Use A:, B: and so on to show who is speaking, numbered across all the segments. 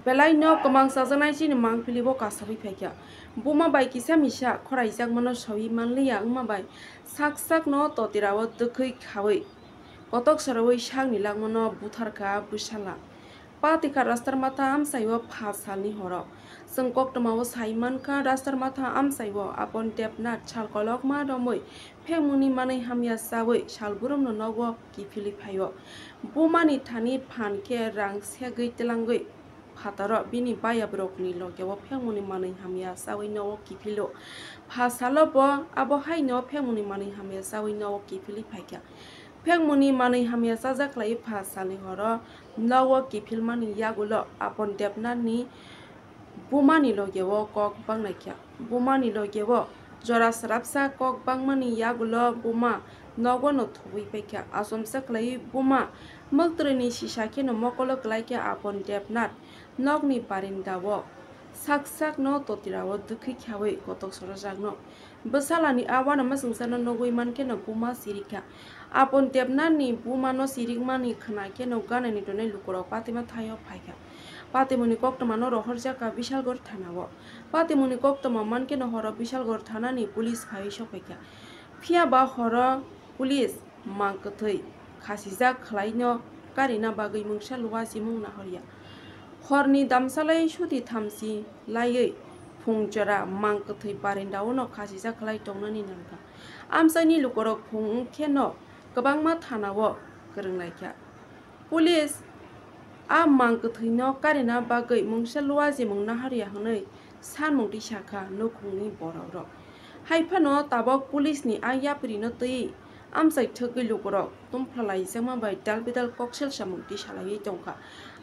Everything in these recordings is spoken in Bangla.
A: Belai no komang sajanai sin mang pilibo kasabi pekya. Buma bai kisa misa khorai jak mano sawi manliya ma bai sak no totirawo dukui khawi. Kotok sarawi sang ni langmano butharka busala. Patika rastar mata amsaiwo phasani horo. Sengkok tamawo saiman ka rastar mata amsaiwo apon tepna chal kolok ma domoi. Phemuni manai hamya sawi salburum no nogo kifili phayo. Bumani thani phan ke rang segui telangui. Pataro bini baya brokni logewo phemuni manai hamya sawi no kifilo. Phasalo bo abo hai no phemuni manai hamya sawi no kifili phaikya. Phemuni manai hamya sajak lai phasani horo nawo kifil mani yagulo apon depnani bumani logewo kok bangnakya. Bumani logewo jora sarapsa kok bangmani yagulo buma nogo no thubi pekya asomsak lai buma moktreni sisake no mokolo klaikya apon depnat nogni parindawo sak no totirawo dukhi khawi kotok sorajak no besalani awana masungsano nogoi manke no buma sirika apon depnani buma no sirikmani khnake no ganani donai lukoro patima thayo phaika patimuni koktama no rohorjaka bishalgor thanawo patimuni koktama manke no horo bishalgor thanani police phai sopaika phia ba horo police mangkthai khasijak khlaino karina bagui mungsa luwasi mungna horiya horni damsalai suti thamsi laiei phungjara mangkthai parindao no khasijak khlai tongnani nangka amsani lukorok phung kheno kabangma thanawo koronglaikya police a mangkthai no karina bagui mungsa luwasi mungna hariya hanai sanmungti shakha nokhungni borok haifano tabok police ni ayapri no tei amsai thogui lukorok tumphalai jama bai dalbidal koksel samungti salai tongkha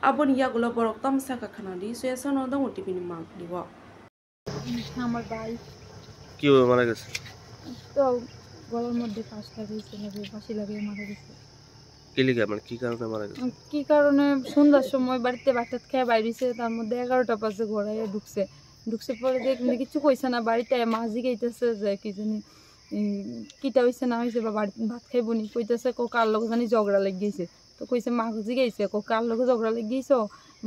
A: aboni yagulo borok tamsaka khanadi suyasono dong tibini mangkliwo
B: আমার ভাই
C: কি মারা গেছে
B: তো গলার মধ্যে ফাঁস লাগিয়েছে ফাঁসি লাগিয়ে মারা গেছে
C: কি লিগা মানে কি কারণে মারা গেছে
B: কি কারণে সন্ধ্যার সময় বাড়িতে ভাত খেয়ে বাইরেছে তার মধ্যে 11টা বাজে ঘোরাইয়া ঢুকছে পরে দেখলে কিছু কইছে না বাড়িতে মাঝি গাইতেছে যে কি জানি কিটা হয়েছে না হয়েছে বা বাড়িতে ভাত খাইব নি কইতেছে কার লোক জানি ঝগড়া লেগে গেছে তো কইছে মাঝি গাইছে কার লোক ঝগড়া লেগে গেছো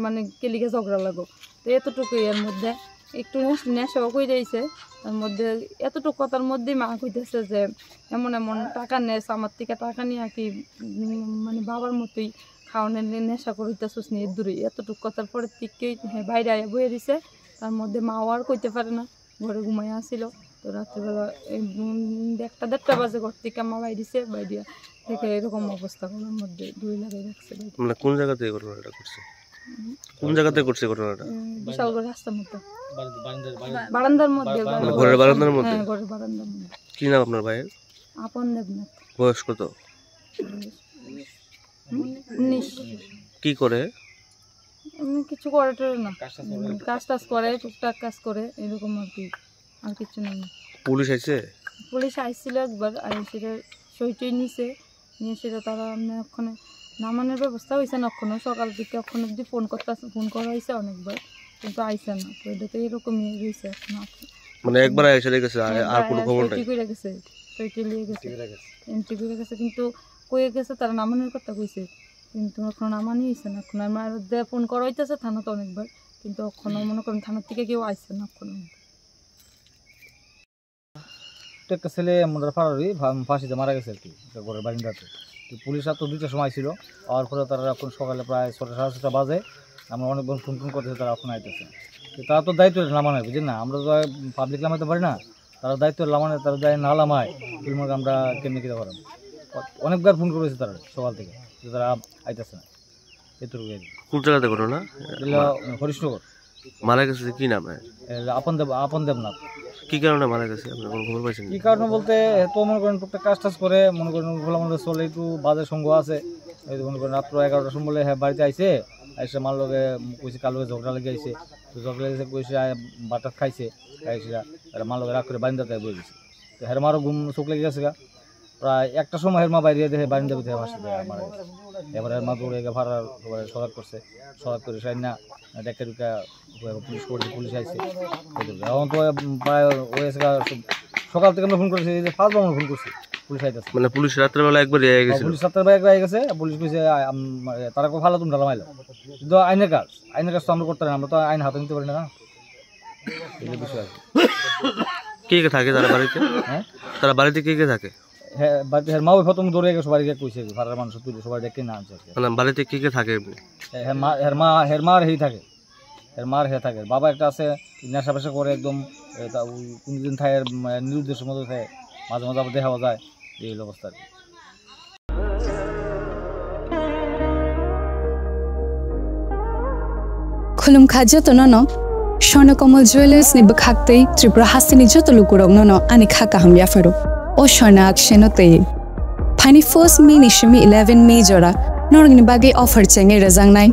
B: মানে কেলিকে ঝগড়া লাগো তো এতটুকু এর মধ্যে একটু নেশাও কই দিয়েছে তার মধ্যে এতটুকু কথার মধ্যে মা কইতেছে যে এমন এমন টাকা নেস আমার থেকে টাকা নিয়ে আর কি মানে বাবার মতোই খাওয়ানোর নেশা করিতেছিস নিয়ে দূরে এতটুকু কথার পরে থেকে বাইরে আয়া বয়ে দিছে তার মধ্যে মাও আর কইতে পারে না ঘরে ঘুমাই আসছিল তো রাত্রেবেলা 1টা বাজে ঘর থেকে মা বাইরেছে বাইরে থেকে এরকম অবস্থা ঘরের মধ্যে দুই লাগাই রাখছে
C: মানে কোন জায়গাতে ঘটনাটা করছে কোন জায়গাতে করছে ঘটনাটা
B: বিশালগড় রাস্তার মধ্যে বারান্দার মধ্যে
C: ঘরের বারান্দার মধ্যে
B: হ্যাঁ ঘরের বারান্দার মধ্যে
C: কি নাম আপনার ভাইয়ের
B: আপন দেবনাথ
C: বয়স কত
B: 19
C: কি করে
B: এমনি কিছু করে না কাজ টাজ করে টুকটাক কাজ করে এরকম আর কি আর কিছু না
C: পুলিশ আইছে
B: পুলিশ আইছিল একবার আর সেটা সইটই নিছে নিয়ে সেটা তারা ওখানে নামানোর ব্যবস্থা হয়েছে না ওখানে সকাল থেকে ওখানে যদি ফোন করা হয়েছে অনেকবার কিন্তু আইসে না তো এটা তো এরকমই রয়েছে এখন
C: মানে একবার এসে গেছে আর কোনো খবর নাই
B: সইটি করে গেছে সইটি লিয়ে গেছে এন্ট্রি করে গেছে কিন্তু কয়ে গেছে তারা নামানোর কথা কইছে কিন্তু এখন নামানি হয়েছে না এখন আমার ফোন করা হইতেছে থানা তো অনেকবার কিন্তু ওখানে মনে করেন থানার থেকে কেউ আইসে না ওখানে
D: একটা ছেলে আমাদের ফারারি ফাঁসিতে মারা গেছে আর কি ঘরের বারিন্দাতে তো পুলিশরা তো 2টার সময় ছিল আর পরে তারা এখন সকালে প্রায় 6টা বাজে আমরা অনেকবার ফোন করতেছে তারা এখন আইতেছে তো তারা তো দায়িত্ব নামানো বুঝলেন না আমরা তো পাবলিক নামাইতে পারি না তারা দায়িত্ব নামানো তারা দায় না নামায় ফিল্মকে আমরা কেমনি কিনে পারলাম অনেকবার ফোন করেছে তারা সকাল থেকে যে তারা আইতেছে না এতটুকু
C: কোন জায়গাতে ঘটনা
D: হরিশনগর
C: মারা গেছে কি নাম
D: আপন দেবনাথ
C: কি কারণে মারা গেছে আপনার কোনো খবর পাইছেন
D: কি কারণে বলতে তো মনে করেন টুকটাক কাজ টাজ করে মনে করেন খোলা মধ্যে চলে একটু বাজার সঙ্গ আছে এই মনে করেন রাত্র 11টার সময় বলে হ্যাঁ বাড়িতে আইসে আইসে মার লগে কইছে কার লগে ঝগড়া লেগে আইসে তো ঝগড়া লেগেছে কইছে বাটার খাইছে মার লগে রাগ করে বারিন্দাতে বয়ে গেছে তো হের মারও ঘুম চোখ লেগে গেছে গা প্রায় 1টার সময় হের মা বাইরে দেখে বারিন্দা ভিতরে ভাসে মারা গেছে এবার হের মা দৌড়ে গিয়ে ভাড়া সজাগ করছে সজাগ করে সাই না ডেকে ঢুকা পুলিশ করছে পুলিশ আইসে এখন তো প্রায় হয়েছে সকাল থেকে আমরা ফোন করেছি যে 5বার আমরা ফোন করছি পুলিশ আইতাছে
C: মানে পুলিশ রাত্রেবেলা একবার ইয়ে গেছিল।
D: পুলিশ 7টার বাইক রাই গেছে পুলিশ কইছে তারা কো ফালা তুমি ঢালা মাইলো কিন্তু আইনের কাজ তো আমরা করতে পারি না আমরা তো আইন হাতে নিতে পারি না এই বিষয়
C: কে কে থাকে তারা বাড়িতে?
D: হ্যাঁ
C: তারা বাড়িতে কে কে থাকে?
D: হ্যাঁ বাড়িতে মা ওই প্রথম দৌড়ে গেছে বাড়ি গিয়ে কইছে ফারার মানুষ তুই সবাই দেখে না আনছে
C: মানে বাড়িতে কে কে থাকে এমনি?
D: হের মার হেই থাকে হের মার হে থাকে বাবা একটা আছে নেশা পেশা করে একদম কোনদিন থাকে নিরুদ্দেশের মতো থাকে মাঝে মাঝে আবার দেখা যায় এই অবস্থা
E: खुलुम खाजो तो नो स्वर्णकमल ज्वेलर्स नि बखाक्तै त्रिपुरा हासिनि जतो लुकुरक नो आनि खाका हम याफरो ओ स्वर्णा अक्षेनो तै फाइनि फर्स्ट मे निशमी 11 मे जोरा नरगनि बागे अफर चेंगे रजांगनाय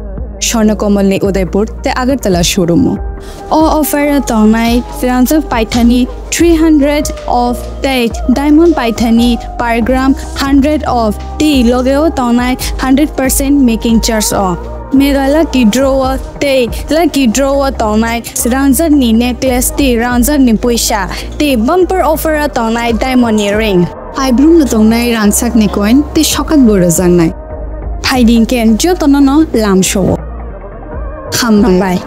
E: स्वर्णकमल नि उदयपुर ते अगरतला शोरूम ओ ऑफर तंगनाय फ्रांस पाइथानी 300 ऑफ डेट डायमंड पाइथानी पर ग्राम 100 ऑफ टी लोगेओ तंगनाय 100% मेकिंग चार्ज ऑफ मेरा लकी ड्रॉवर ते लकी ड्रॉवर तंगनाय रांजर नि नेकलेस ती रांजर नि पैसा ते बम्पर ऑफर तंगनाय डायमंड रिंग आइब्रुम न तंगनाय रांसाक नि कॉइन ते शकात बोरो जांगनाय फाइडिंग केन जो तननो लाम शो खाम बाय